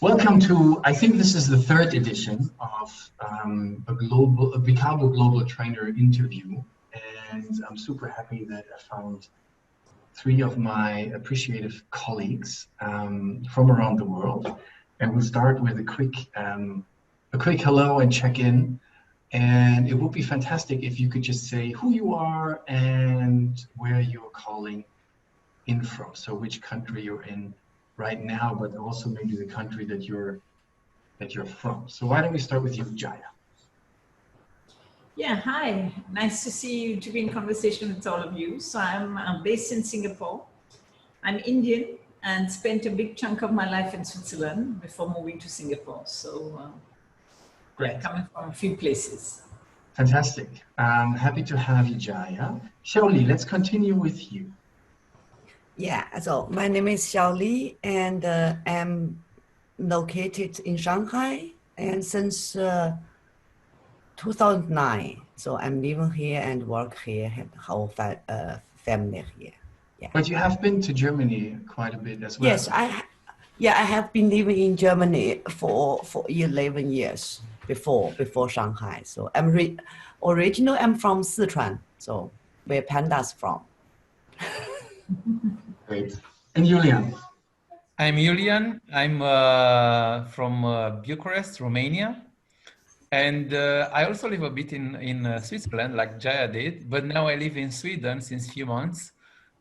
Welcome to, I think this is the third edition of a bikablo global trainer interview. And I'm super happy that I found three of my appreciative colleagues from around the world. And we'll start with a quick hello and check-in. And it would be fantastic if you could just say who you are and where you're calling in from. So which country you're in right now, but also maybe the country that you're from. So why don't we start with you, Jaya? Yeah, hi. Nice to see you, to be in conversation with all of you. So I'm based in Singapore. I'm Indian and spent a big chunk of my life in Switzerland before moving to Singapore. So Great. Coming from a few places. Fantastic. Happy to have you, Jaya. Xiaoli, let's continue with you. Yeah, so my name is Xiaoli, and I'm located in Shanghai, and since 2009, so I'm living here and work here, have the whole family here. Yeah. But you have been to Germany quite a bit as well. Yes, I have been living in Germany for 11 years before Shanghai. So I'm originally I'm from Sichuan, so where pandas from. Great. And Iulian? I'm Iulian. I'm from Bucharest, Romania. And I also live a bit in Switzerland, like Jaya did. But now I live in Sweden since a few months,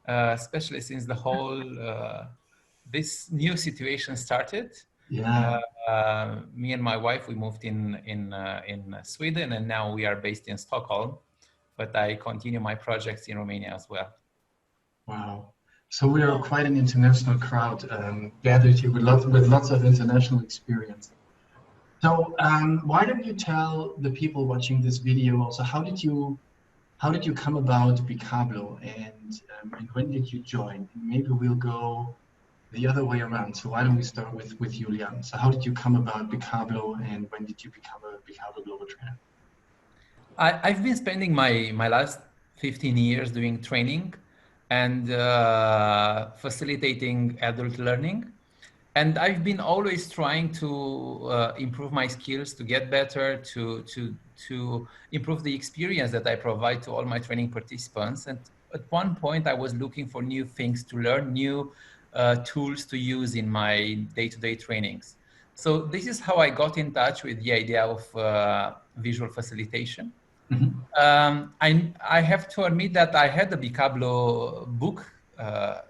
especially since the whole, this new situation started. Yeah. Me and my wife, we moved in Sweden, and now we are based in Stockholm. But I continue my projects in Romania as well. Wow. So we are quite an international crowd gathered here with lots of international experience. So why don't you tell the people watching this video also, how did you come about bikablo, and when did you join? Maybe we'll go the other way around. So why don't we start with Iulian? So how did you come about bikablo, and when did you become a bikablo global trainer? I've been spending my last 15 years doing training and facilitating adult learning. And I've been always trying to improve my skills, to get better, to improve the experience that I provide to all my training participants. And at one point I was looking for new things to learn, new tools to use in my day-to-day trainings. So this is how I got in touch with the idea of visual facilitation. Mm-hmm. I have to admit that I had the bikablo book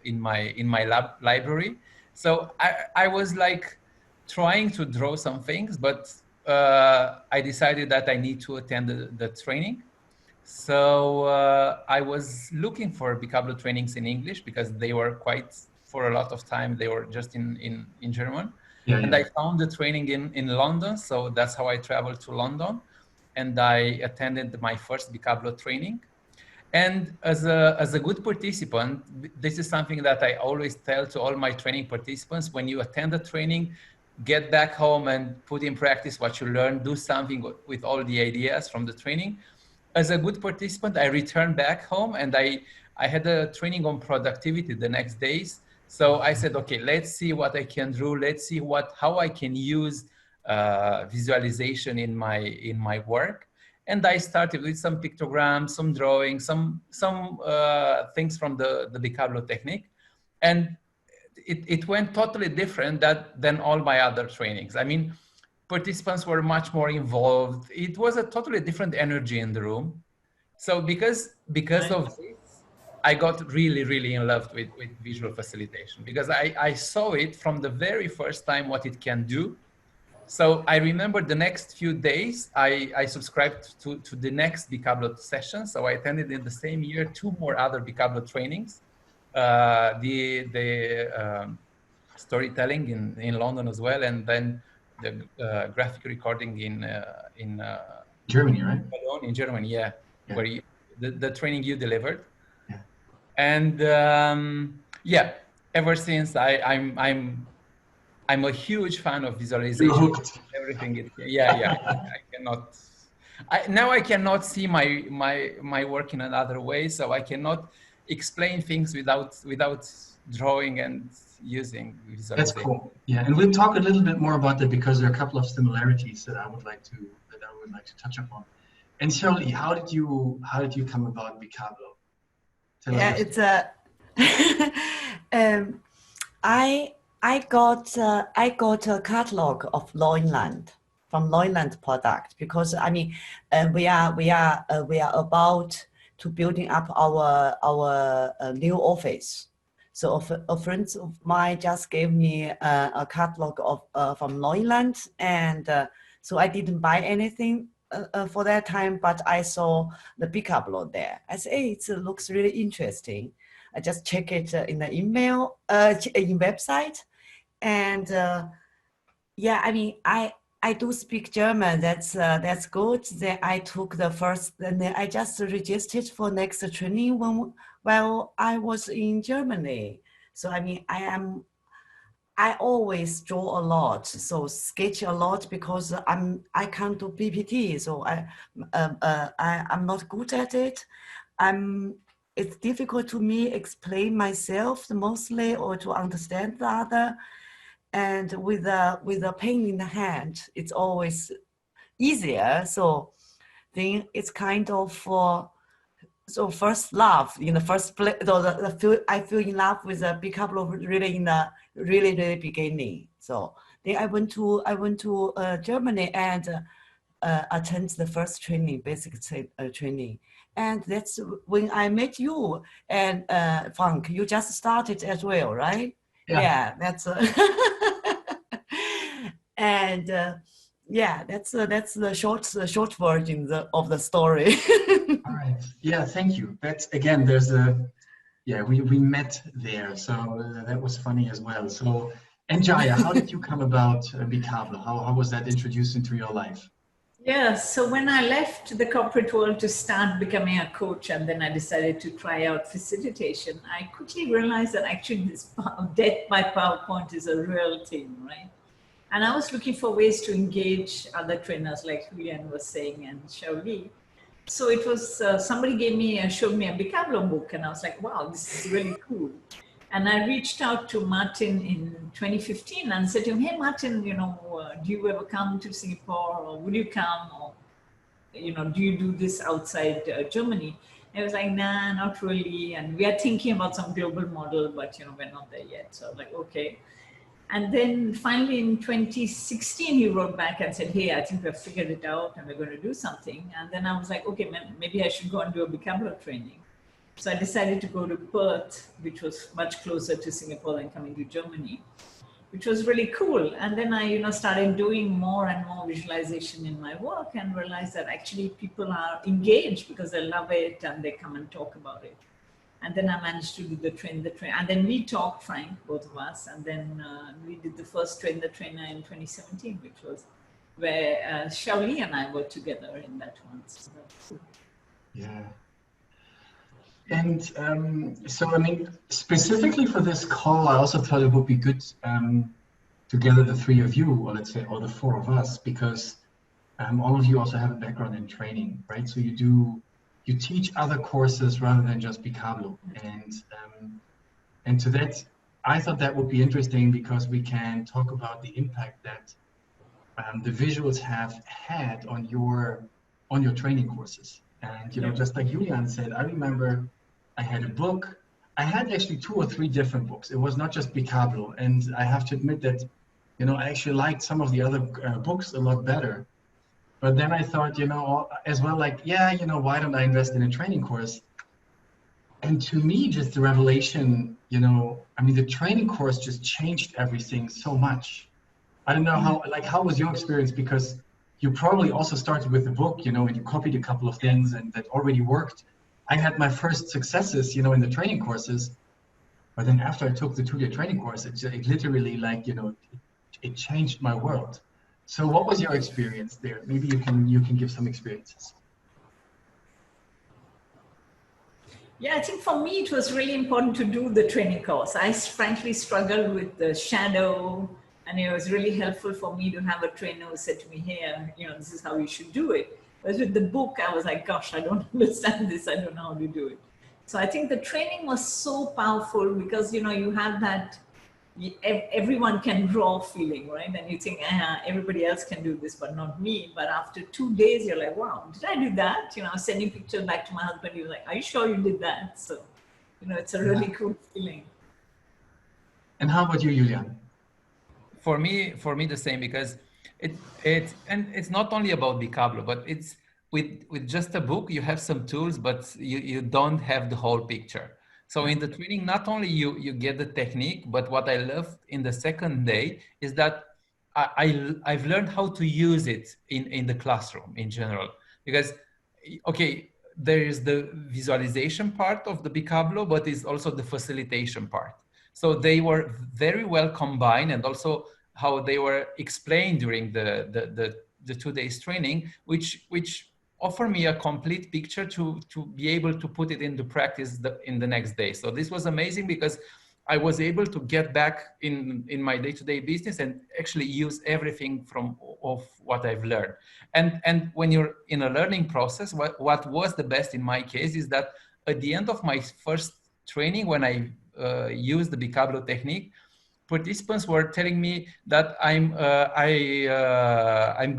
in my library. So I was like trying to draw some things, but I decided that I need to attend the training. So I was looking for bikablo trainings in English because they were quite, for a lot of time, they were just in German. Yeah, and I found the training in London. So that's how I traveled to London. And I attended my first bikablo training. And as a good participant, this is something that I always tell to all my training participants: when you attend a training, get back home and put in practice what you learned, do something with all the ideas from the training. As a good participant, I returned back home, and I had a training on productivity the next days. So I said, okay, let's see what I can do. Let's see how I can use visualization in my work. And I started with some pictograms, some drawings, some things from the bikablo technique. And it went totally different than all my other trainings. I mean, participants were much more involved. It was a totally different energy in the room. So because of this, I got really, really in love with visual facilitation, because I saw it from the very first time what it can do. So I remember the next few days, I subscribed to the next bikablo session. So I attended in the same year 2 more other bikablo trainings, the storytelling in London as well, and then the graphic recording in Germany, right? In Germany, yeah. Where the training you delivered. Yeah. And ever since I'm a huge fan of You're visualization. hooked. Everything yeah. I cannot. Now I cannot see my work in another way, so I cannot explain things without drawing and using That's visualization. cool. Yeah, and we'll talk a little bit more about that because there are a couple of similarities that I would like to touch upon. And Xiaoli, how did you come about bikablo? Tell us Yeah, your story. it's a. um, I got a catalog of Iulian from Iulian product because I mean we are about to building up our new office. So a friend of mine just gave me a catalog of from Iulian, and so I didn't buy anything for that time, but I saw the bikablo there. I said, hey, it looks really interesting. I just check it in the email, in website, and yeah, I mean, I do speak German. That's good. Then I took the first, and then I just registered for next training while I was in Germany. So I mean, I always draw a lot, so sketch a lot because I can't do PPT, so I'm not good at it. It's difficult to me explain myself mostly or to understand the other. And with a pen in the hand, it's always easier. So then it's kind of so first love in the first place. I feel in love with the bikablo really in the really beginning. So then I went to Germany and attend the first training, basic training. And that's when I met you and Frank. You just started as well, right? Yeah. That's and yeah, that's the short version of the story. All right. Yeah, thank you. That's again, we met there, so that was funny as well. So, and Jaya, how did you come about bikablo? How was that introduced into your life? Yeah, so when I left the corporate world to start becoming a coach, and then I decided to try out facilitation, I quickly realized that actually this death by PowerPoint is a real thing, right? And I was looking for ways to engage other trainers, like Iulian was saying, and Xiaoli. So it was somebody showed me a bikablo book, and I was like, wow, this is really cool. And I reached out to Martin in 2015 and said to him, hey, Martin, do you ever come to Singapore, or will you come, or, do you do this outside Germany? And I was like, nah, not really. And we are thinking about some global model, but, we're not there yet. So I was like, okay. And then finally in 2016, he wrote back and said, hey, I think we've figured it out and we're going to do something. And then I was like, okay, maybe I should go and do a bikablo training. So I decided to go to Perth, which was much closer to Singapore than coming to Germany, which was really cool. And then I, started doing more and more visualization in my work and realized that actually people are engaged because they love it and they come and talk about it. And then I managed to do the train. And then we talked, Frank, both of us. And then we did the first train the trainer in 2017, which was where Xiaoli and I were together in that one. So that's cool. Yeah. And so, I mean, specifically for this call, I also thought it would be good to gather the three of you, or let's say, or the four of us, because all of you also have a background in training, right? So you teach other courses rather than just bikablo, and to that, I thought that would be interesting because we can talk about the impact that the visuals have had on your training courses. And just like Iulian said, I remember I had a book. I had actually 2 or 3 different books. It was not just bikablo, and I have to admit that I actually liked some of the other books a lot better. But then I thought, as well, like, yeah, why don't I invest in a training course? And to me, just the revelation, I mean, the training course just changed everything so much. I don't know how was your experience? Because you probably also started with the book, and you copied a couple of things and that already worked. I had my first successes, in the training courses. But then after I took the 2-year training course, it literally it changed my world. So what was your experience there? Maybe you can give some experiences. Yeah, I think for me, it was really important to do the training course. I frankly struggled with the shadow, and it was really helpful for me to have a trainer who said to me, "Here, this is how you should do it." Whereas with the book, I was like, "Gosh, I don't understand this. I don't know how to do it." So I think the training was so powerful because you have that everyone can draw feeling, right? And you think, everybody else can do this, but not me. But after 2 days, you're like, wow, did I do that? I was sending pictures back to my husband. He was like, are you sure you did that? So, it's a really cool feeling. And how about you, Iulian? For me, the same, because it's not only about bikablo, but it's with just a book, you have some tools, but you don't have the whole picture. So in the training, not only you get the technique, but what I loved in the second day is that I've learned how to use it in the classroom in general. Because, okay, there is the visualization part of the bikablo, but it's also the facilitation part. So they were very well combined, and also how they were explained during the 2 days training, which offer me a complete picture to be able to put it into practice in the next day. So this was amazing because I was able to get back in my day-to-day business and actually use everything of what I've learned. And when you're in a learning process, what was the best in my case is that at the end of my first training, when I used the bikablo technique, participants were telling me that I'm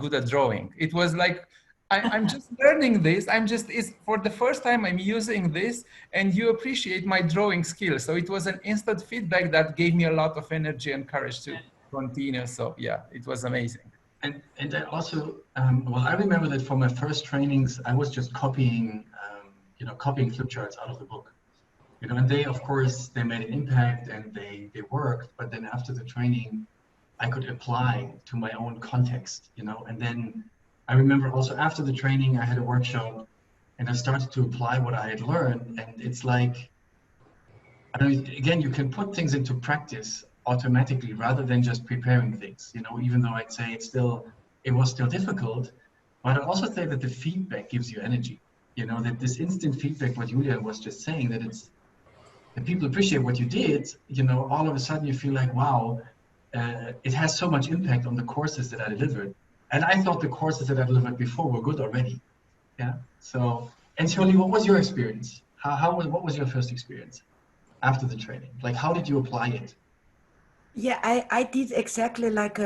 good at drawing. It was like, I'm just learning this. It's for the first time I'm using this, and you appreciate my drawing skills. So it was an instant feedback that gave me a lot of energy and courage to continue. So yeah, it was amazing. And I also, well, I remember that for my first trainings, I was just copying flip charts out of the book. And they, of course, they made an impact and they worked. But then after the training, I could apply to my own context, and then I remember also after the training, I had a workshop and I started to apply what I had learned. And it's like, I don't know, again, you can put things into practice automatically rather than just preparing things, even though I'd say it was still difficult. But I'd also say that the feedback gives you energy, that this instant feedback, what Julia was just saying, that people appreciate what you did, all of a sudden you feel like, wow, it has so much impact on the courses that I delivered. And I thought the courses that I delivered before were good already. Yeah. So, and Xiaoli, what was your experience? What was your first experience after the training? Like, how did you apply it? Yeah, I did exactly like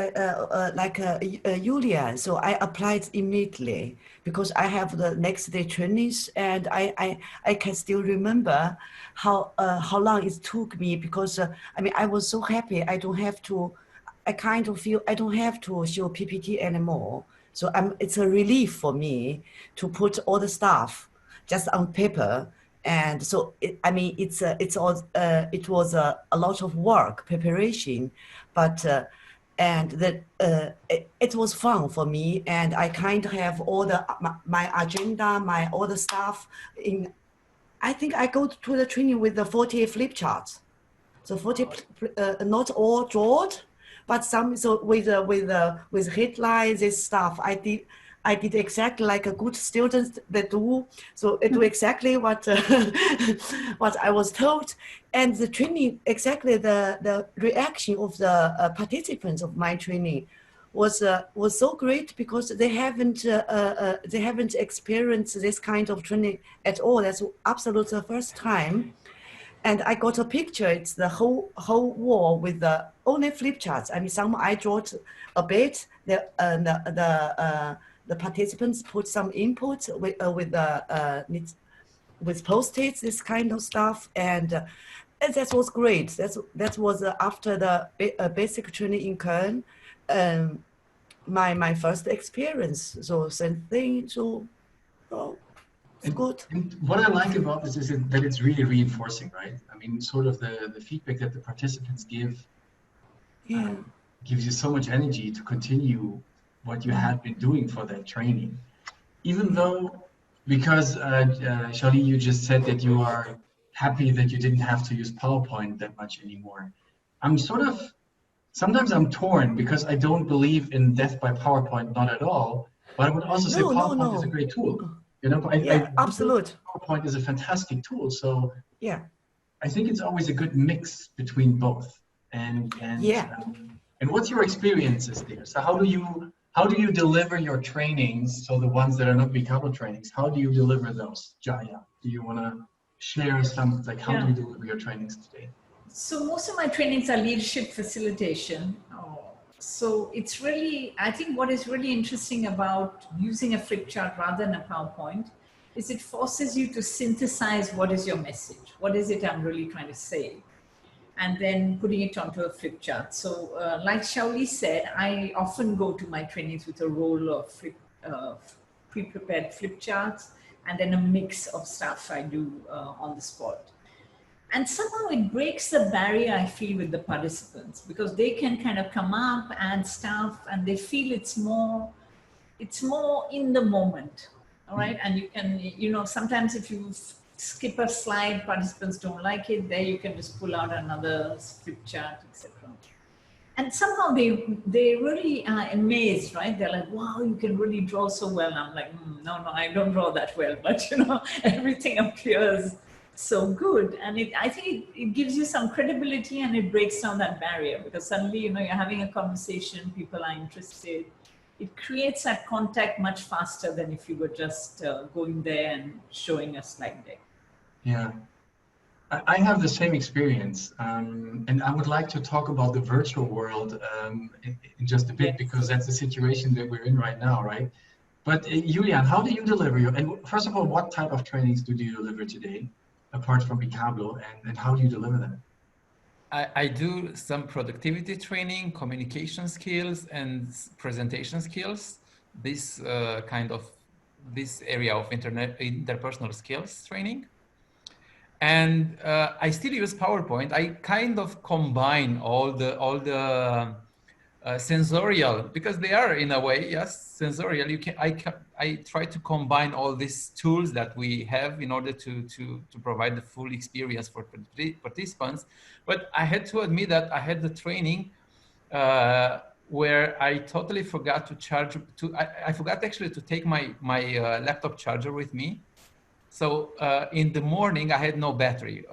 Iulian. So I applied immediately because I have the next day trainings, and I can still remember how long it took me, because I was so happy. I kind of feel I don't have to show PPT anymore. So it's a relief for me to put all the stuff just on paper. And so it was a lot of work preparation, but it was fun for me, and I kind of have all my agenda, all the stuff in. I think I go to the training with the 40 flip charts, so 40 not all drawn, but some, so with headlines, this stuff. I did exactly like a good student that do. So I do exactly what what I was told, and the training, exactly the reaction of the participants of my training was so great, because they haven't experienced this kind of training at all. That's absolutely the first time. And I got a picture. It's the whole wall with the only flip charts. Some I draw a bit. The participants put some input with Post-its, this kind of stuff, and that was great. That was after the basic training in Köln, my first experience. So same thing. So. Good. And what I like about this is that it's really reinforcing, right? Sort of the feedback that the participants give gives you so much energy to continue what you had been doing for that training. Even though, because Xiaoli, you just said that you are happy that you didn't have to use PowerPoint that much anymore. Sometimes I'm torn, because I don't believe in death by PowerPoint, not at all. But I would also say PowerPoint is a great tool. You know, Yeah, absolute. PowerPoint is a fantastic tool. So Yeah. I think it's always a good mix between both. Yeah. And what's your experiences there? So how do you deliver your trainings? So the ones that are not bikablo trainings, how do you deliver those, Jaya? Do you want to share some, like, how do you deliver your trainings today? So most of my trainings are leadership facilitation. So it's really, I think what is really interesting about using a flip chart rather than a PowerPoint is it forces you to synthesize what is your message, what is it I'm really trying to say, and then putting it onto a flip chart. So like Xiaoli said, I often go to my trainings with a roll of pre-prepared flip charts and then a mix of stuff I do on the spot. And somehow it breaks the barrier I feel with the participants, because they can kind of come up and stuff and they feel it's more in the moment. All right. And you can, you know, sometimes if you skip a slide, participants don't like it, there you can just pull out another flip chart, etc. And somehow they really are amazed, right? They're like, wow, you can really draw so well. And I'm like, no, I don't draw that well, but you know, everything appears so good. And I think it gives you some credibility and it breaks down that barrier, because suddenly, you know, you're having a conversation, people are interested. It creates that contact much faster than if you were just going there and showing a slide deck. Yeah. I have the same experience, and I would like to talk about the virtual world in just a bit, because that's the situation that we're in right now, right? But Iulian, how do you deliver your, and first of all, what type of trainings do you deliver today, apart from bikablo, and how do you deliver them? I do some productivity training, communication skills, and presentation skills. This this area of interpersonal skills training. And I still use PowerPoint. I kind of combine all the sensorial, because they are in a way, yes, sensorial. I try to combine all these tools that we have in order to provide the full experience for participants. But I had to admit that I had the training where I totally forgot to charge. I forgot actually to take my laptop charger with me. So in the morning, I had no battery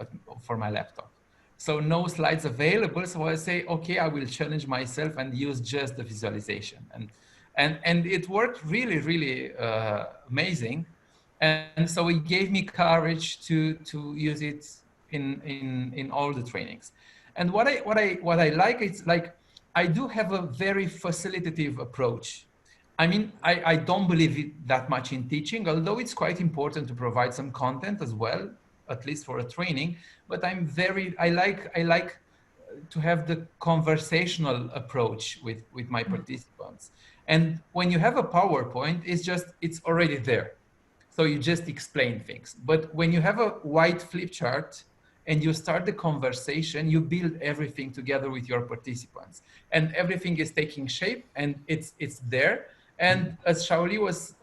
for my laptop. So no slides available. So I say, okay, I will challenge myself and use just the visualization. And it worked really, really amazing. And so it gave me courage to use it in all the trainings. And what I like, it's like, I do have a very facilitative approach. I mean, I don't believe it that much in teaching, although it's quite important to provide some content as well, at least for a training. But I like to have the conversational approach with my participants. And when you have a PowerPoint, it's already there. So you just explain things. But when you have a white flip chart and you start the conversation, you build everything together with your participants, and everything is taking shape and it's there. And as Xiaoli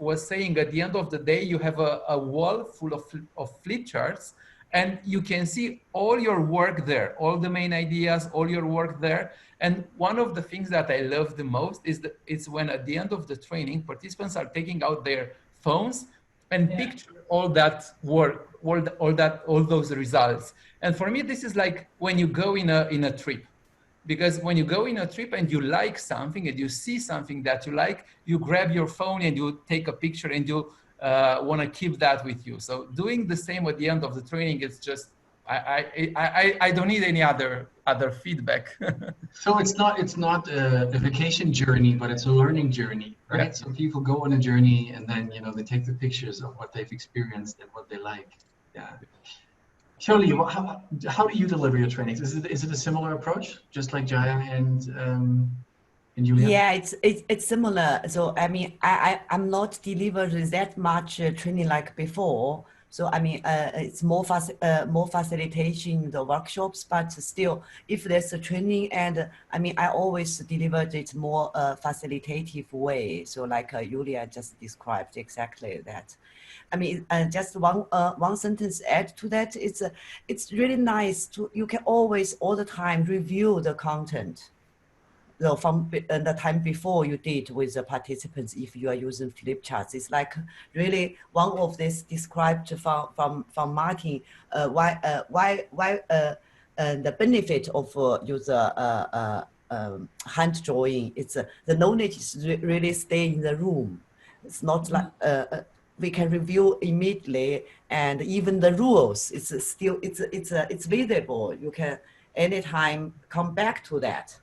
was saying, at the end of the day, you have a wall full of flip charts, and you can see all your work there, all the main ideas, all your work there. And one of the things that I love the most is it's when at the end of the training, participants are taking out their phones and picture all that work, all those results. And for me, this is like when you go in a trip. Because when you go in a trip and you like something and you see something that you like, you grab your phone and you take a picture and you want to keep that with you. So doing the same at the end of the training, it's just, I don't need any other feedback. So it's not a vacation journey, but it's a learning journey, right? Yeah. So people go on a journey and then, you know, they take the pictures of what they've experienced and what they like. Yeah. Xiaoli, how do you deliver your trainings? Is it a similar approach, just like Jaya and Iulian? Yeah, it's similar. So I mean, I'm not delivering that much training like before. So I mean, it's more facilitation the workshops, but still, if there's a training, and I mean, I always deliver it more facilitative way. So like Iulian just described exactly that. I mean, just one sentence add to that. It's really nice you can always all the time review the content. So from the time before you did with the participants, if you are using flip charts, it's like really one of this described from Martin why the benefit of user hand drawing. It's the knowledge is really stay in the room. It's not like we can review immediately, and even the rules it's still it's visible. You can anytime come back to that.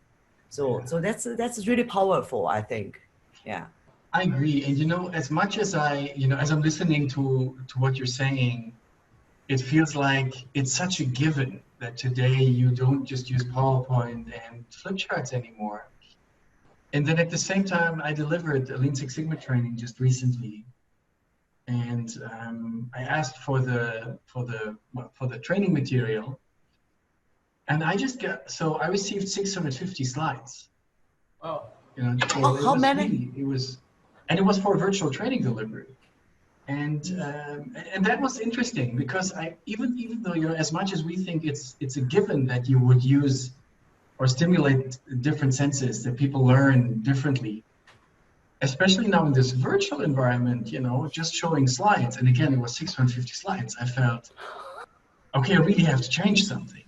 So that's really powerful, I think. Yeah. I agree. And as much as as I'm listening to what you're saying, it feels like it's such a given that today you don't just use PowerPoint and flip charts anymore. And then at the same time, I delivered a Lean Six Sigma training just recently, and I asked for the training material, and I received 650 slides. Oh. How many? It was for a virtual training delivery. And that was interesting because even though as much as we think it's a given that you would use or stimulate different senses, that people learn differently, especially now in this virtual environment, just showing slides, and again it was 650 slides, I felt okay, I really have to change something,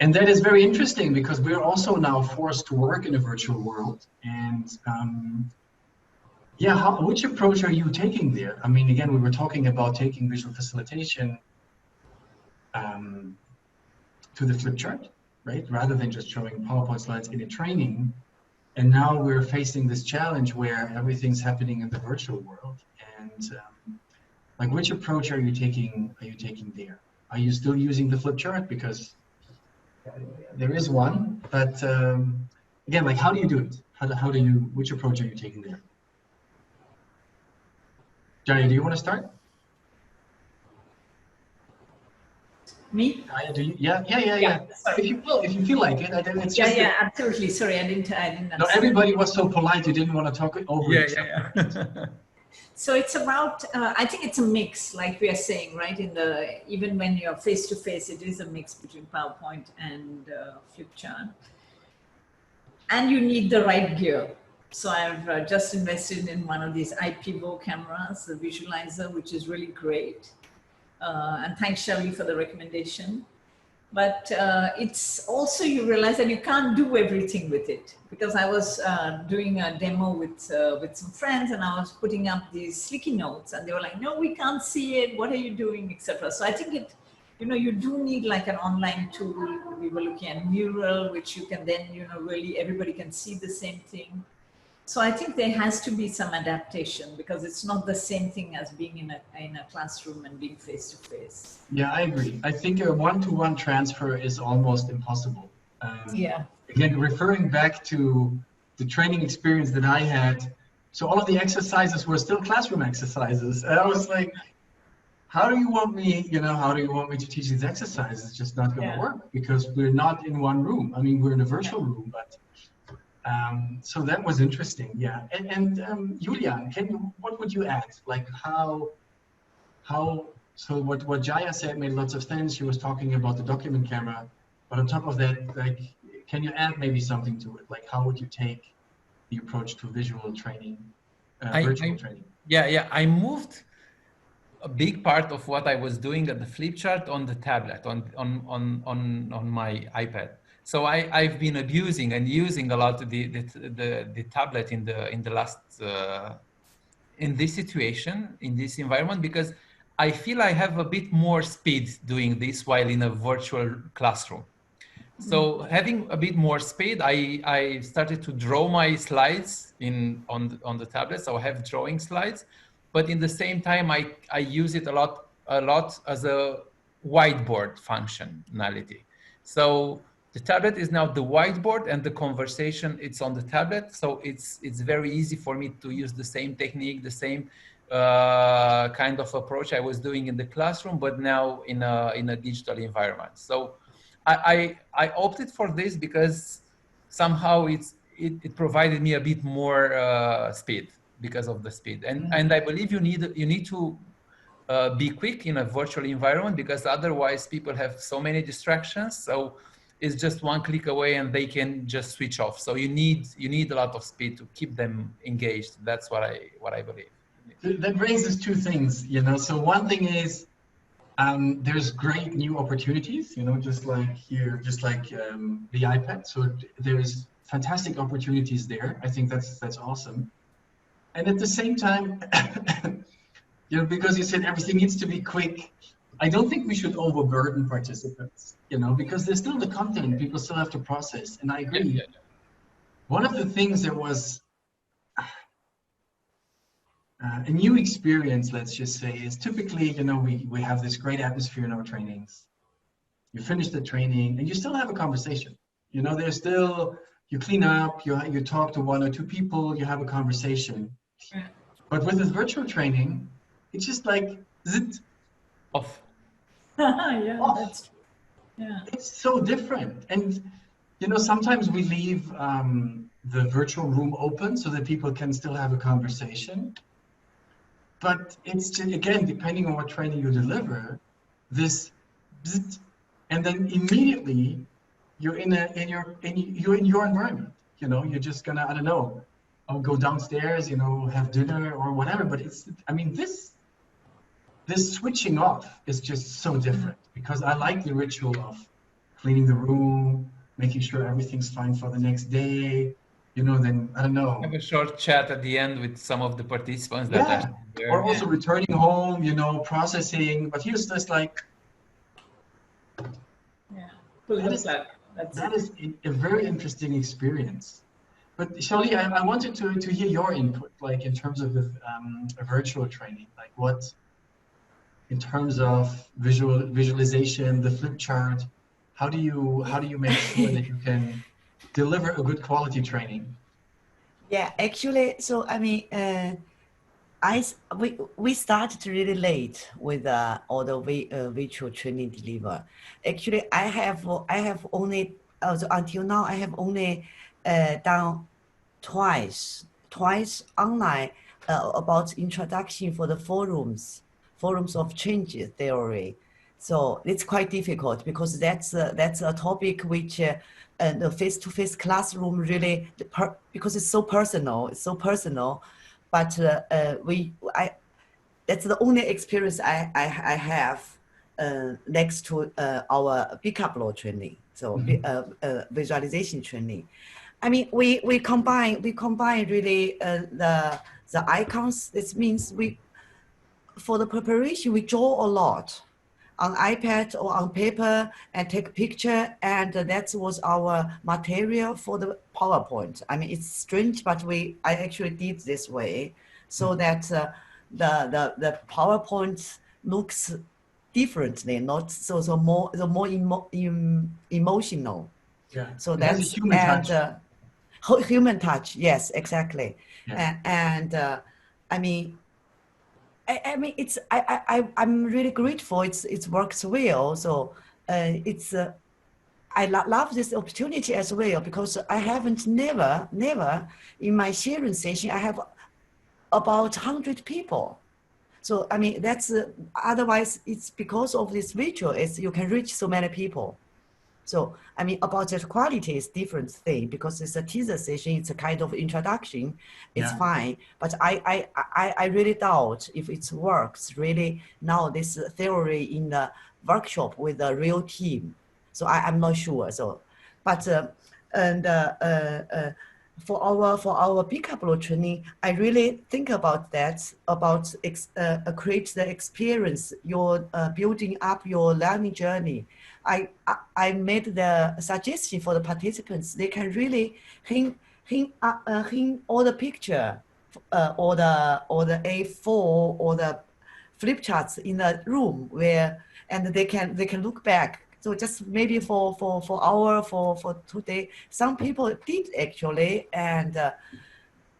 and that is very interesting because we're also now forced to work in a virtual world, and which approach are you taking there? I mean, again, we were talking about taking visual facilitation to the flip chart, right? Rather than just showing PowerPoint slides in a training. And now we're facing this challenge where everything's happening in the virtual world. And which approach are you taking there? Are you still using the flip chart? Because there is one, but again, how do you do it? Which approach are you taking there? Jaya, do you want to start? Me? Jaya, do you? Yeah. If you feel like it, it's just absolutely. Sorry, I didn't understand. No, everybody was so polite. You didn't want to talk over it. Yeah. So it's about. I think it's a mix, like we are saying, right? Even when you're face to face, it is a mix between PowerPoint and flip chart, and you need the right gear. So I've just invested in one of these IPVO cameras, the visualizer, which is really great. And thanks, Xiaoli, for the recommendation. But it's also, you realize that you can't do everything with it, because I was doing a demo with some friends, and I was putting up these sticky notes, and they were like, no, we can't see it. What are you doing, etc. So I think you do need like an online tool. We were looking at Mural, which you can then, really everybody can see the same thing. So I think there has to be some adaptation, because it's not the same thing as being in a classroom and being face to face. Yeah, I agree. I think a one-to-one transfer is almost impossible. Again, referring back to the training experience that I had, so all of the exercises were still classroom exercises, and I was like, how do you want me to teach these exercises? It's just not going to work, because we're not in one room. I mean, we're in a virtual room, but so that was interesting, yeah. And Iulian, what would you add? Like so what Jaya said made lots of sense. She was talking about the document camera, but on top of that, can you add maybe something to it? Like, how would you take the approach to visual training, virtual training? Yeah. I moved a big part of what I was doing at the flip chart on the tablet, on my iPad. So I've been abusing and using a lot the tablet in the last in this situation, in this environment, because I feel I have a bit more speed doing this while in a virtual classroom. So having a bit more speed, I started to draw my slides on the tablet. So I have drawing slides, but in the same time I use it a lot as a whiteboard functionality. So the tablet is now the whiteboard, and the conversation, it's on the tablet. So it's very easy for me to use the same technique, the same kind of approach I was doing in the classroom, but now in a digital environment. So I opted for this because somehow it provided me a bit more speed because of the speed. And I believe you need to be quick in a virtual environment, because otherwise people have so many distractions. So is just one click away and they can just switch off. So you need a lot of speed to keep them engaged. That's what I believe. That raises two things, So one thing is there's great new opportunities, just like here, just like the iPad. So there's fantastic opportunities there. I think that's awesome. And at the same time, because you said everything needs to be quick, I don't think we should overburden participants, because there's still the content people still have to process. And I agree. Yeah. One of the things that was a new experience, let's just say, is typically, we have this great atmosphere in our trainings. You finish the training and you still have a conversation. There's still, you clean up, you talk to one or two people, you have a conversation. Yeah. But with this virtual training, it's just like, zit, Off. Yeah, off. that's true. Yeah. It's so different. And, sometimes we leave the virtual room open so that people can still have a conversation. But it's just, again, depending on what training you deliver, this, and then immediately you're in your environment. You're just gonna, I don't know, I'll go downstairs, have dinner or whatever. But this switching off is just so different, because I like the ritual of cleaning the room, making sure everything's fine for the next day. Then I don't know. Have a short chat at the end with some of the participants that are there. Or also returning home, processing. But here's just like, Yeah. That is a very interesting experience. But Xiaoli, I wanted to hear your input, like in terms of the virtual training, like what, in terms of visualization, the flip chart, how do you make sure that you can deliver a good quality training? Yeah, actually, so I mean, we started really late with all the virtual training deliver. Actually, I have only until now I have only done twice online about introduction for the forums of change theory. So it's quite difficult because that's a topic which the face-to-face classroom really, because it's so personal. But that's the only experience I have next to our bikablo training, so visualization training. I mean, we combine really the icons. This means for the preparation we draw a lot on iPad or on paper and take a picture, and that was our material for the PowerPoint. I mean, it's strange, but I actually did this way so that the PowerPoint looks differently, not so more emotional. Yeah. So that's a human touch. Human touch, yes, exactly. Yeah. And I mean, it's I'm really grateful. It works well. So I love this opportunity as well, because I haven't never in my sharing session I have about 100 people. So I mean that's otherwise it's because of this virtual is you can reach so many people. So, I mean, about the quality is different thing, because it's a teaser session, it's a kind of introduction, it's fine. But I really doubt if it works really now, this theory in the workshop with a real team. So I'm not sure. So, but, for our bikablo training, I really think about that, about create the experience, your building up your learning journey. I made the suggestion for the participants. They can really hang all the picture, or the A4 or the flip charts in the room where, and they can look back. So just maybe for today, some people did actually, and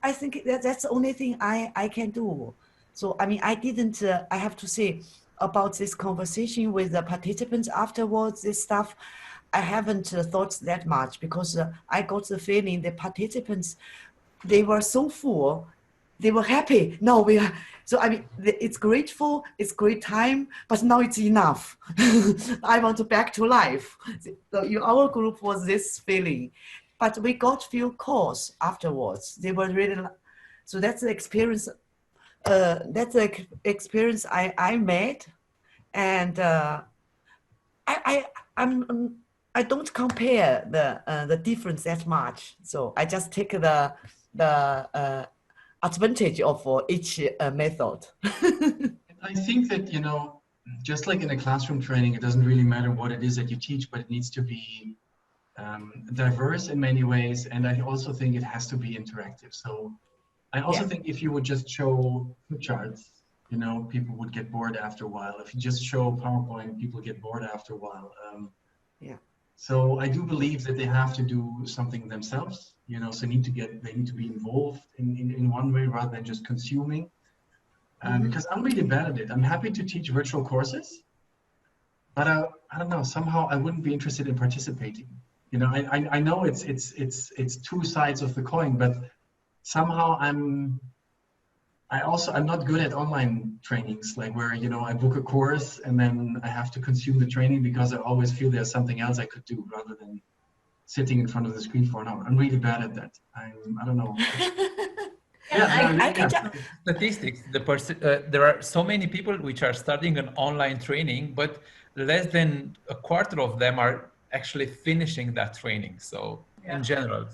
I think that's the only thing I can do. So I mean, I didn't. I have to say about this conversation with the participants afterwards. This stuff, I haven't thought that much, because I got the feeling the participants, they were so full. they were happy. No, we are. So I mean, it's grateful. It's great time, but now it's enough. I want to back to life. So our group was this feeling, but we got few calls afterwards. They were really. So that's the experience. That's the experience I made, and I don't compare the difference that much. So I just take the advantage of each method. I think that, you know, just like in a classroom training, it doesn't really matter what it is that you teach, but it needs to be diverse in many ways. And I also think it has to be interactive. So I also think if you would just show flip charts, you know, people would get bored after a while. If you just show PowerPoint, people get bored after a while. So I do believe that they have to do something themselves, you know, so they need to be involved in one way rather than just consuming. Because I'm really bad at it. I'm happy to teach virtual courses, but I don't know, somehow I wouldn't be interested in participating. You know, I know it's two sides of the coin, but somehow I'm not good at online trainings, like where, you know, I book a course and then I have to consume the training because I always feel there's something else I could do rather than sitting in front of the screen for an hour. I'm really bad at that. I don't know. Statistics. There are so many people which are studying an online training, but less than a quarter of them are actually finishing that training. So in general,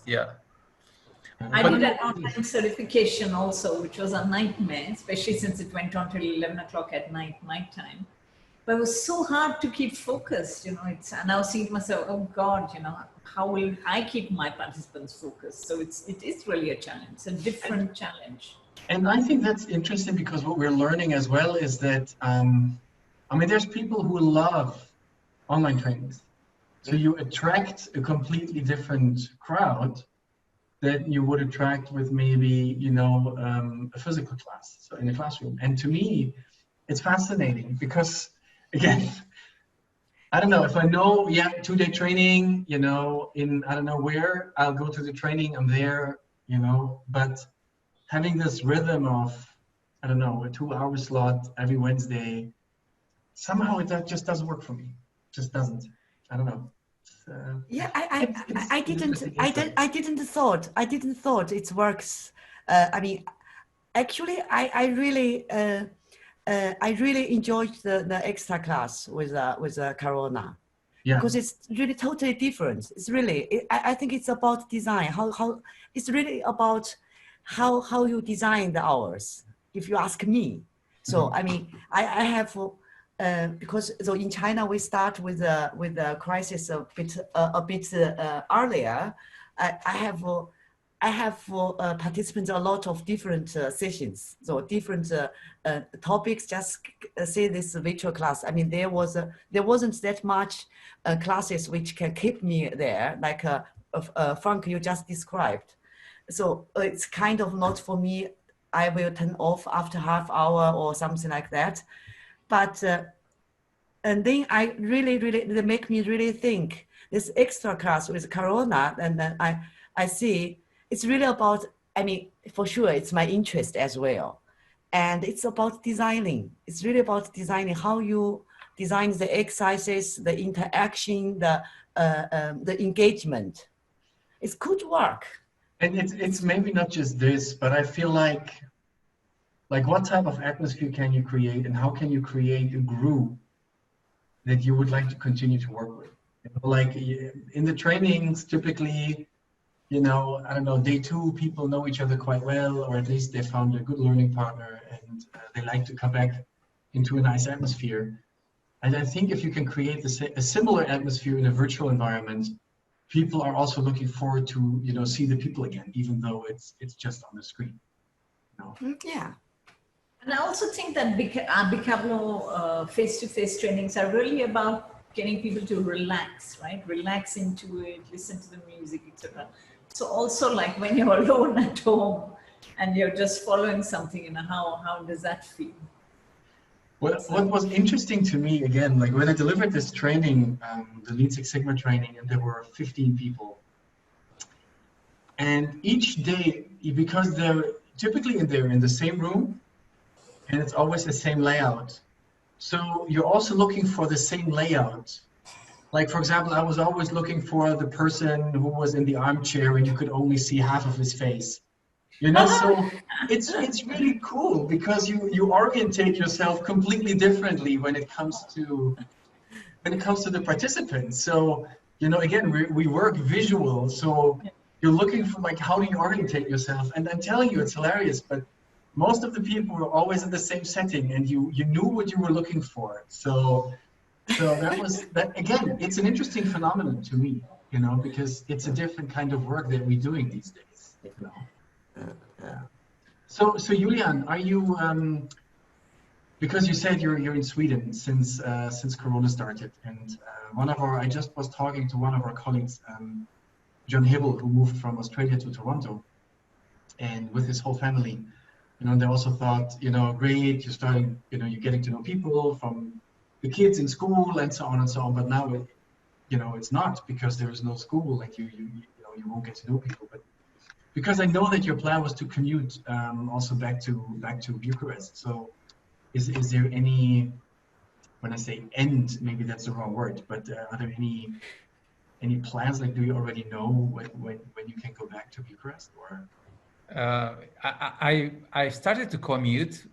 I did an online certification also, which was a nightmare, especially since it went on till 11 o'clock at night time. But it was so hard to keep focused, you know. And I was thinking to myself, oh God, you know, how will I keep my participants focused? So it is really a challenge. It's a different challenge. And I think that's interesting because what we're learning as well is that, I mean, there's people who love online trainings. So you attract a completely different crowd that you would attract with maybe, you know, a physical class, so in a classroom. And to me, it's fascinating because, again, I don't know, if I know, 2-day training, you know, in I don't know where, I'll go to the training, I'm there, you know, but having this rhythm of, I don't know, a 2-hour slot every Wednesday, somehow that just doesn't work for me. Just doesn't. I don't know. I didn't thought it works. I mean, actually, I really enjoyed the extra class with Corona, because it's really totally different. It's really, I think it's about design. How it's really about how you design the hours, if you ask me. So I mean, I have. Because so in China we start with the crisis a bit earlier. I have participants a lot of different sessions, so different topics. Just say this virtual class. I mean, there wasn't that much classes which can keep me there, like Frank you just described. So it's kind of not for me. I will turn off after half hour or something like that. But and then I really they make me really think this extra class with Corona, and then I see it's really about, I mean, for sure it's my interest as well, and it's about designing. It's really about designing how you design the exercises, the interaction, the engagement. It could work. And it's maybe not just this, but I feel like what type of atmosphere can you create, and how can you create a group that you would like to continue to work with? You know, like in the trainings, typically, you know, I don't know, day 2, people know each other quite well, or at least they found a good learning partner, and they like to come back into a nice atmosphere. And I think if you can create a similar atmosphere in a virtual environment, people are also looking forward to, you know, see the people again, even though it's just on the screen. You know? Yeah. And I also think that bikablo face-to-face trainings are really about getting people to relax, right? Relax into it, listen to the music, etc. So also, like when you're alone at home and you're just following something, you know, how does that feel? Well, what was interesting to me, again, like when I delivered this training, the Lean Six Sigma training, and there were 15 people. And each day, because typically in the same room, and it's always the same layout. So you're also looking for the same layout. Like, for example, I was always looking for the person who was in the armchair and you could only see half of his face. You know, so it's really cool because you orientate yourself completely differently when it comes to the participants. So, you know, again, we work visual. So you're looking for like, how do you orientate yourself? And I'm telling you, it's hilarious, but most of the people were always in the same setting and you knew what you were looking for. So that again, it's an interesting phenomenon to me, you know, because it's a different kind of work that we're doing these days, you know. Yeah. So Iulian, are you because you said you're in Sweden since Corona started, and I just was talking to one of our colleagues, John Hibble, who moved from Australia to Toronto, and with his whole family, you know, and they also thought, you know, great, you're starting, you know, you're getting to know people from the kids in school and so on and so on. But now, you know, it's not because there is no school. Like you know, you won't get to know people. But because I know that your plan was to commute also back to Bucharest. So is there any, when I say end, maybe that's the wrong word, but are there any plans? Like, do you already know when you can go back to Bucharest, or? I started to commute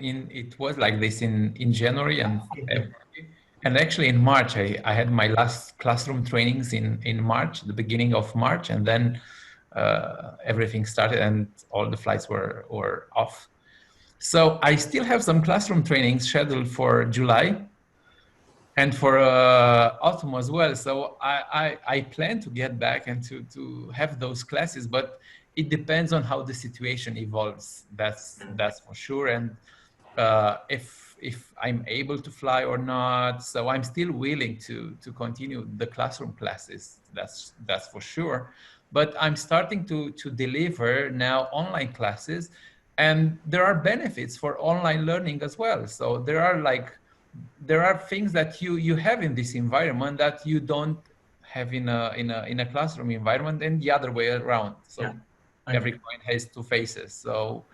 it was like this in January and February. And actually in March, I had my last classroom trainings in March, the beginning of March, and then everything started and all the flights were off. So I still have some classroom trainings scheduled for July and for autumn as well. So I plan to get back and to have those classes, but it depends on how the situation evolves. That's for sure. And if I'm able to fly or not. So I'm still willing to continue the classroom classes. That's for sure. But I'm starting to deliver now online classes, and there are benefits for online learning as well. So there are things that you have in this environment that you don't have in a classroom environment, and the other way around. So every coin has two faces. So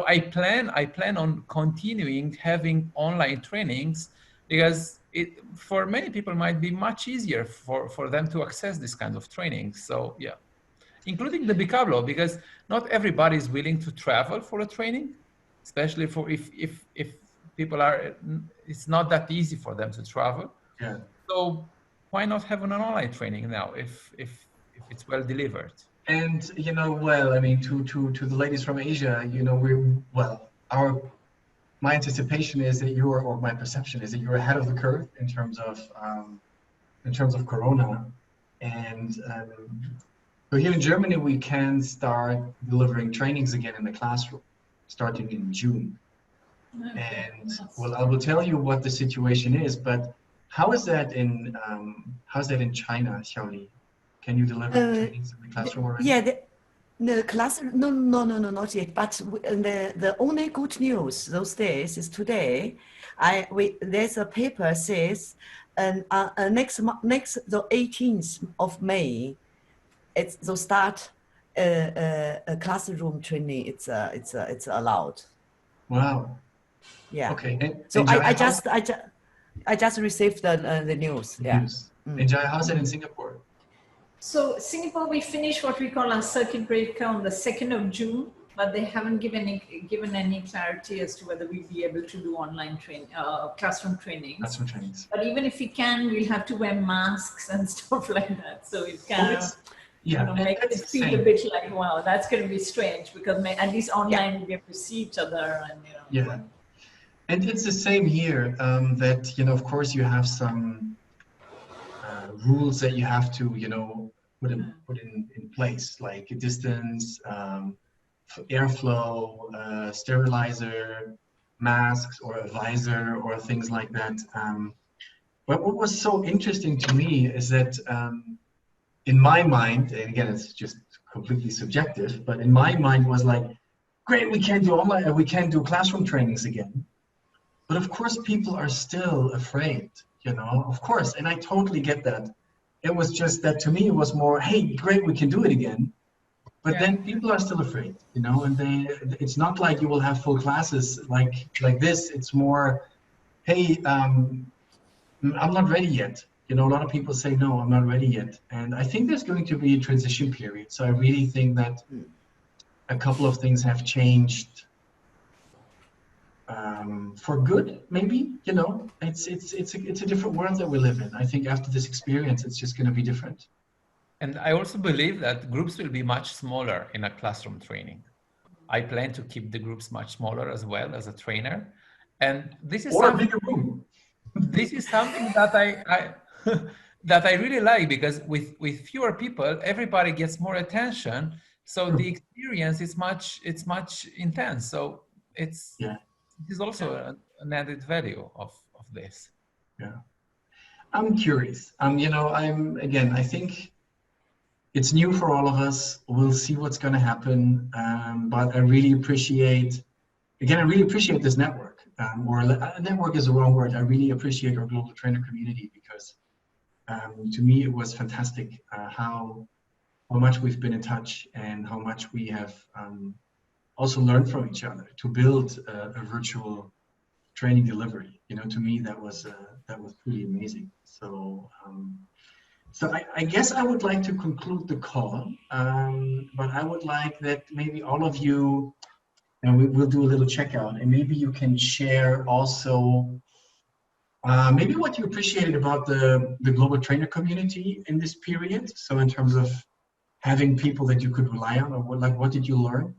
I plan on continuing having online trainings, because it for many people might be much easier for them to access this kind of training. So yeah, including the bikablo, because not everybody is willing to travel for a training, especially for if people are, it's not that easy for them to travel. Yeah. So why not have an online training now if it's well delivered? And you know, well, I mean, to the ladies from Asia, you know, my anticipation is that or my perception is that you're ahead of the curve in terms of Corona, and so here in Germany we can start delivering trainings again in the classroom, starting in June. And well, I will tell you what the situation is, but how is that in China, Xiaoli? Can you deliver trainings in the classroom already? Yeah, the class, no, not yet. But the only good news those days is today. There's a paper says, next the 18th of May, they'll start a classroom training. It's allowed. Wow. Yeah. Okay. So I just received the news. Yeah. And Jaya, how's it in Singapore? So Singapore, we finished what we call our circuit breaker on the 2nd of June, but they haven't given any clarity as to whether we'll be able to do online classroom trainings. Classroom trainings. But even if we can, we'll have to wear masks and stuff like that. So it kind of make it feel a bit like, wow, that's going to be strange, because at least online we'll be able to see each other and Yeah. And it's the same here, that, you know, of course you have some rules that you have to, you know, put in place, like a distance, airflow, sterilizer, masks, or a visor, or things like that. But what was so interesting to me is that in my mind, and again, it's just completely subjective, but in my mind was like, great, we can do online, we can do classroom trainings again. But of course, people are still afraid, you know, of course, and I totally get that. It was just that to me, it was more, hey, great, we can do it again. but then people are still afraid, you know, and it's not like you will have full classes like this. It's more, hey, I'm not ready yet. You know, a lot of people say, no, I'm not ready yet. And I think there's going to be a transition period. So I really think that a couple of things have changed for good, maybe. You know, it's a different world that we live in. I think after this experience, it's just going to be different. And I also believe that groups will be much smaller in a classroom training. I plan to keep the groups much smaller as well as a trainer. And this is or a bigger room. This is something that I that I really like, because with fewer people, everybody gets more attention. So the experience is much intense. So it is also an added value of this. Yeah, I'm curious. You know, I think it's new for all of us. We'll see what's going to happen. But I really appreciate this network. Or a network is the wrong word. I really appreciate our global trainer community, because to me it was fantastic how much we've been in touch and how much we have also learned from each other to build a virtual training delivery. You know, to me that was pretty amazing. So I guess I would like to conclude the call, but I would like that maybe all of you, and we'll do a little checkout, and maybe you can share also maybe what you appreciated about the global trainer community in this period. So in terms of having people that you could rely on, or what did you learn?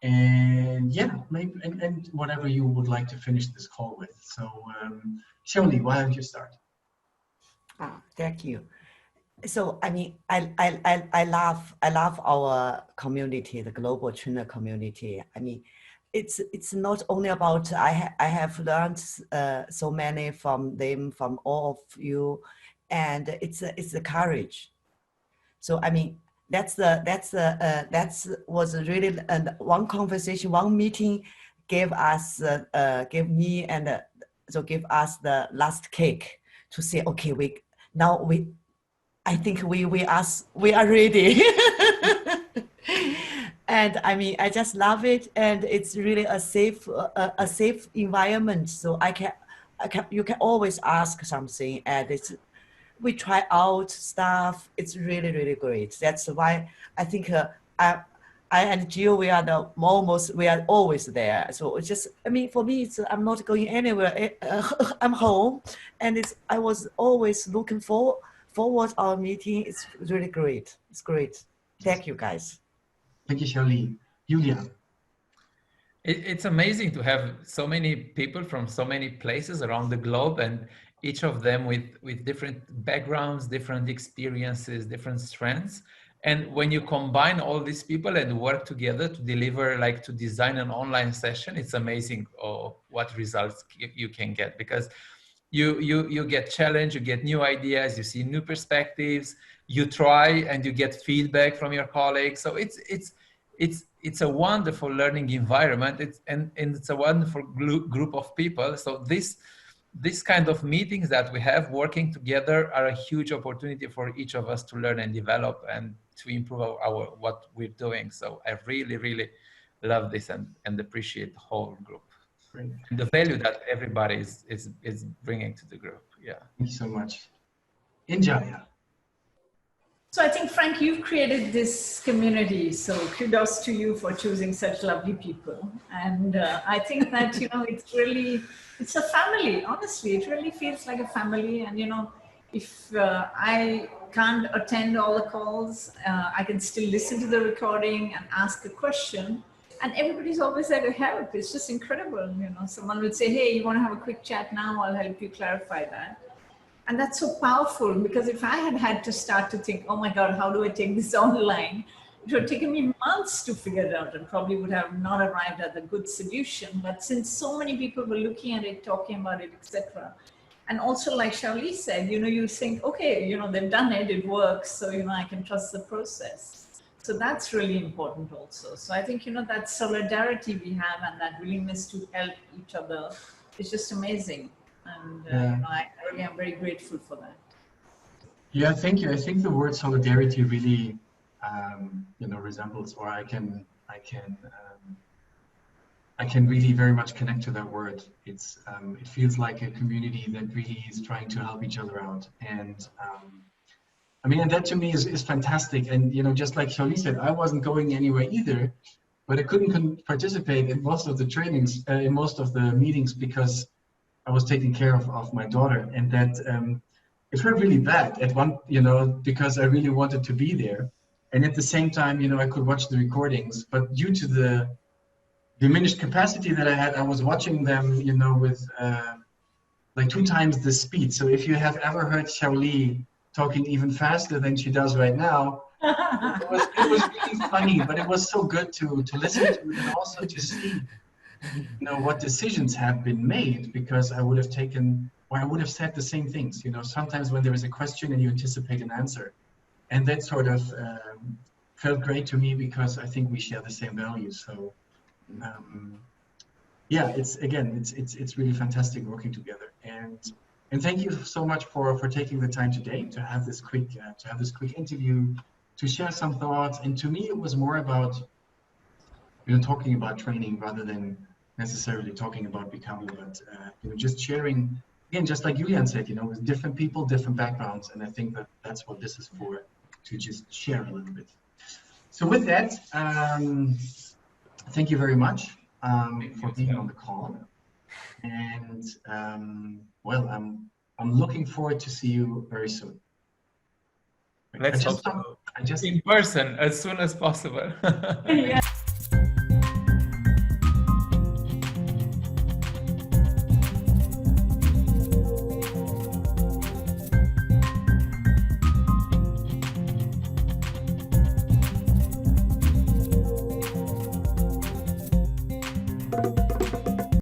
And yeah, maybe and whatever you would like to finish this call with. So Xiaoli, why don't you start? Thank you. So I mean, I love our community, the global trainer community. I mean, it's not only about I have learned so many from them, from all of you, and it's the courage. So I mean, that's was really one conversation, one meeting gave us gave me and so give us the last kick to say, okay, I think we are ready. And I mean, I just love it, and it's really a safe environment. So you can always ask something, and we try out stuff. It's really great. That's why I think I and Jill, we are always there. So it's just, I mean, for me, I'm not going anywhere. I'm home, and I was always looking forward our meeting. It's really great. It's great. Thank you, guys. Thank you, Xiaoli. Iulian. It's amazing to have so many people from so many places around the globe, and each of them with different backgrounds, different experiences, different strengths. And when you combine all these people and work together to deliver, like to design an online session, it's amazing what results you can get, because you get challenged, you get new ideas, you see new perspectives, you try and you get feedback from your colleagues. So it's a wonderful learning environment. And it's a wonderful group of people. So this kind of meetings that we have working together are a huge opportunity for each of us to learn and develop and to improve our what we're doing. So I really love this and appreciate the whole group. Great. And the value that everybody is bringing to the group. Yeah. Thank you so much. Jaya. So I think, Frank, you've created this community. So kudos to you for choosing such lovely people. And I think that, you know, it's a family. Honestly, it really feels like a family. And, you know, if I can't attend all the calls, I can still listen to the recording and ask a question. And everybody's always there to help. It's just incredible. You know, someone would say, hey, you want to have a quick chat now? I'll help you clarify that. And that's so powerful, because if I had to start to think, oh my God, how do I take this online? It would have taken me months to figure it out and probably would have not arrived at a good solution. But since so many people were looking at it, talking about it, etc. And also, like Xiaoli said, you know, you think, okay, you know, they've done it, it works. So, you know, I can trust the process. So that's really important also. So I think, you know, that solidarity we have and that willingness to help each other is just amazing. And you know, I really am very grateful for that. Yeah, thank you. I think the word solidarity really resembles, or I can really very much connect to that word. It's it feels like a community that really is trying to help each other out, and I mean, and that to me is fantastic. And just like Xiaoli said, I wasn't going anywhere either, but I couldn't participate in most of the trainings, in most of the meetings, because I was taking care of my daughter, and that it felt really bad at one, because I really wanted to be there, and at the same time, I could watch the recordings, but due to the diminished capacity that I had, I was watching them, with like 2 times the speed. So if you have ever heard Xiaoli talking even faster than she does right now, it was really funny, but it was so good to listen to, and also to see, what decisions have been made, because I would have taken, or I would have said the same things. Sometimes when there is a question and you anticipate an answer, and that sort of felt great to me, because I think we share the same values. So yeah, it's really fantastic working together, and thank you so much for taking the time today to have this quick interview, to share some thoughts. And to me, it was more about talking about training rather than necessarily talking about bikablo, but just sharing, again, just like Iulian said, with different people, different backgrounds, and I think that's what this is for, to just share a little bit. So with that, thank you very much for being on the call, and well, I'm looking forward to see you very soon. Let's hope so. In person as soon as possible. Yeah.